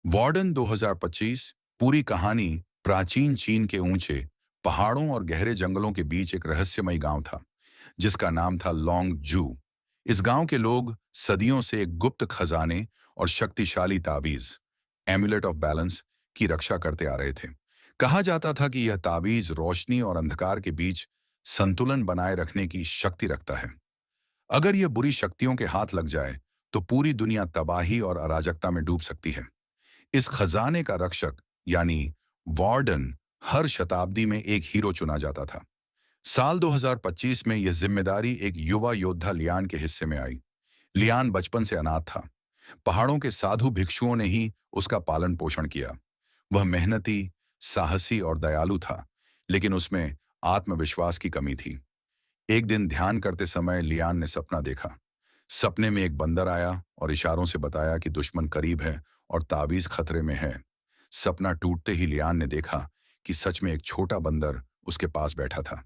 Warden 2025 पूरी कहानी प्राचीन चीन के ऊंचे पहाड़ों और गहरे जंगलों के बीच एक रहस्यमयी गांव था जिसका नाम था लॉन्ग जू। इस गांव के लोग सदियों से एक गुप्त खजाने और शक्तिशाली ताबीज एम्युलेट ऑफ बैलेंस की रक्षा करते आ रहे थे। कहा जाता था कि यह ताबीज रोशनी और अंधकार के बीच संतुलन बनाए रखने की शक्ति रखता है। अगर यह बुरी शक्तियों के हाथ लग जाए तो पूरी दुनिया तबाही और अराजकता में डूब सकती है। इस खजाने का रक्षक यानी वार्डन हर शताब्दी में एक हीरो चुना जाता था। साल 2025 में यह जिम्मेदारी एक युवा योद्धा लियान के हिस्से में आई। लियान बचपन से अनाथ था। पहाड़ों के साधु भिक्षुओं ने ही उसका पालन पोषण किया। वह मेहनती, साहसी और दयालु था, लेकिन उसमें आत्मविश्वास की कमी थी। एक दिन ध्यान करते समय लियान ने सपना देखा। सपने में एक बंदर आया और इशारों से बताया कि दुश्मन करीब है और ताबीज खतरे में है। सपना टूटते ही लियान ने देखा कि सच में एक छोटा बंदर उसके पास बैठा था।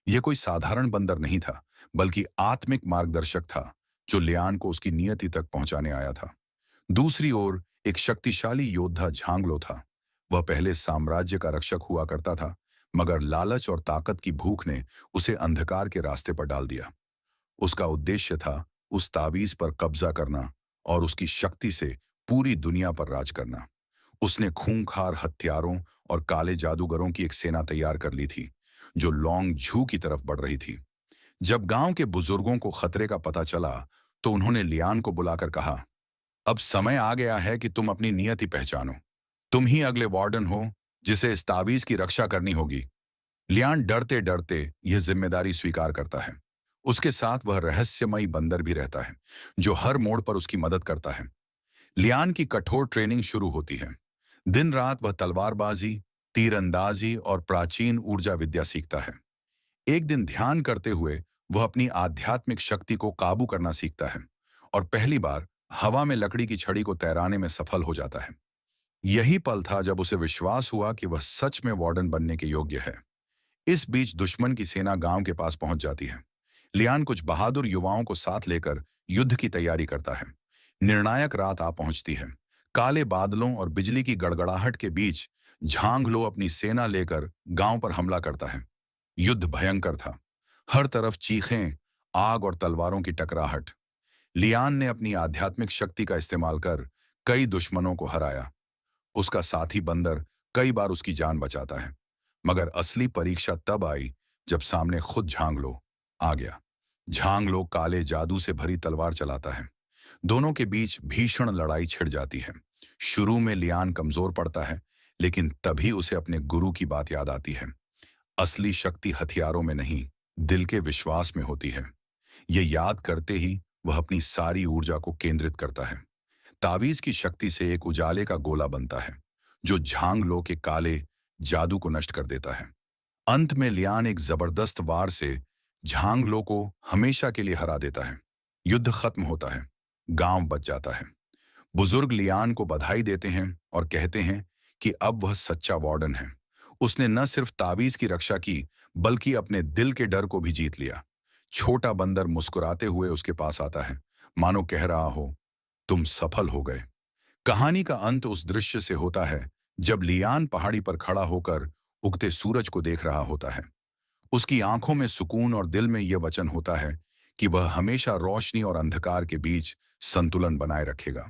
यह कोई साधारण बंदर नहीं था, बल्कि आत्मिक मार्गदर्शक था जो लियान को उसकी नियति तक पहुंचाने आया था। दूसरी ओर एक शक्तिशाली योद्धा झांगलो था। वह पहले साम्राज्य का रक्षक हुआ करता था, मगर लालच और ताकत की भूख ने उसे अंधकार के रास्ते पर डाल दिया। उसका उद्देश्य था उस ताबीज पर कब्जा करना और उसकी शक्ति से पूरी दुनिया पर राज करना। उसने खूंखार हथियारों और काले जादूगरों की एक सेना तैयार कर ली थी जो लॉन्ग झू की तरफ बढ़ रही थी। जब गांव के बुजुर्गों को खतरे का पता चला तो उन्होंने लियान को बुलाकर कहा, अब समय आ गया है कि तुम अपनी नियति पहचानो। तुम ही अगले वार्डन हो जिसे इस ताबीज की रक्षा करनी होगी। लियान डरते डरते यह जिम्मेदारी स्वीकार करता है। उसके साथ वह रहस्यमयी बंदर भी रहता है जो हर मोड़ पर उसकी मदद करता है। लियान की कठोर ट्रेनिंग शुरू होती है। दिन रात वह तलवारबाजी, तीरंदाजी और प्राचीन ऊर्जा विद्या सीखता है। एक दिन ध्यान करते हुए वह अपनी आध्यात्मिक शक्ति को काबू करना सीखता है और पहली बार हवा में लकड़ी की छड़ी को तैराने में सफल हो जाता है। यही पल था जब उसे विश्वास हुआ कि वह सच में वार्डन बनने के योग्य है। इस बीच दुश्मन की सेना गांव के पास पहुंच जाती है। लियान कुछ बहादुर युवाओं को साथ लेकर युद्ध की तैयारी करता है। निर्णायक रात आ पहुंचती है। काले बादलों और बिजली की गड़गड़ाहट के बीच झांगलो अपनी सेना लेकर गांव पर हमला करता है। युद्ध भयंकर था। हर तरफ चीखें, आग और तलवारों की टकराहट। लियान ने अपनी आध्यात्मिक शक्ति का इस्तेमाल कर कई दुश्मनों को हराया। उसका साथी बंदर कई बार उसकी जान बचाता है, मगर असली परीक्षा तब आई जब सामने खुद झांगलो आ गया। झांगलो काले जादू से भरी तलवार चलाता है। दोनों के बीच भीषण लड़ाई छिड़ जाती है। शुरू में लियान कमजोर पड़ता है, लेकिन तभी उसे अपने गुरु की बात याद आती है। असली शक्ति हथियारों में नहीं, दिल के विश्वास में होती है। ये याद करते ही वह अपनी सारी ऊर्जा को केंद्रित करता है। तावीज की शक्ति से एक उजाले का गोला बनता है जो झांगलो के काले जादू को नष्ट कर देता है। अंत में लियान एक जबरदस्त वार से झांगलो को हमेशा के लिए हरा देता है। युद्ध खत्म होता है। गांव बच जाता है। बुजुर्ग लियान को बधाई देते हैं और कहते हैं कि अब वह सच्चा वार्डन है। उसने न सिर्फ तावीज की रक्षा की, बल्कि अपने दिल के डर को भी जीत लिया। छोटा बंदर मुस्कुराते हुए उसके पास आता है, मानो कह रहा हो, तुम सफल हो गए। कहानी का अंत उस दृश्य से होता है जब लियान पहाड़ी पर खड़ा होकर उगते सूरज को देख रहा होता है। उसकी आंखों में सुकून और दिल में यह वचन होता है कि वह हमेशा रोशनी और अंधकार के बीच संतुलन बनाए रखेगा।